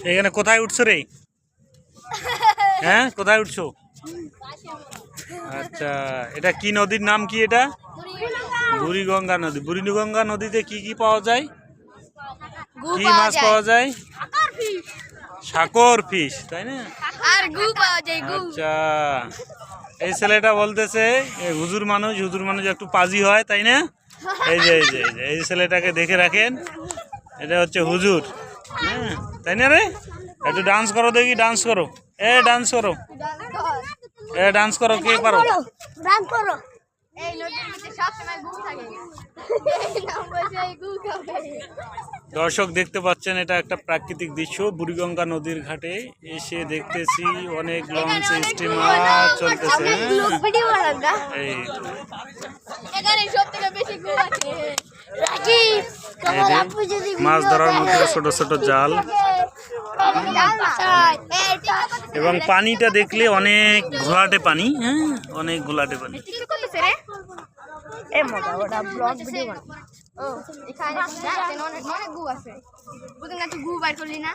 এখানে কোথায় উঠছো রে? হ্যাঁ, কোথায় উঠছো? আচ্ছা, এটা কি নদীর নাম কি? এটা বুড়িগঙ্গা নদী। বুড়িগঙ্গা নদীতে কি কি পাওয়া যায়? কি মাছ পাওয়া যায়? সাকর ফিশ, তাই না? আচ্ছা, এই ছেলেটা বলতেছে হুজুর মানুষ একটু পাজি হয়, তাই না? এই ছেলেটাকে দেখে রাখেন, এটা হচ্ছে হুজুর। হ্যাঁ, তাই না রে? একটু ডান্স করো দেখি, ডান্স করো। ডান্স করো, ডান্স করো, কে পারো? দর্শক দেখতে পাচ্ছেন, এটা একটা প্রাকৃতিক দৃশ্য। বুড়িগঙ্গা নদীর ঘাটে এসে দেখতেছি অনেক লঞ্চ, স্টিমার চলতেছে। মাছ ধরার মতো ছোট ছোট জাল, এবং পানিটা দেখলে অনেক ঘোলাটে পানি। হ্যাঁ, অনেক ঘোলাটে পানি। গু বাইর করলি না।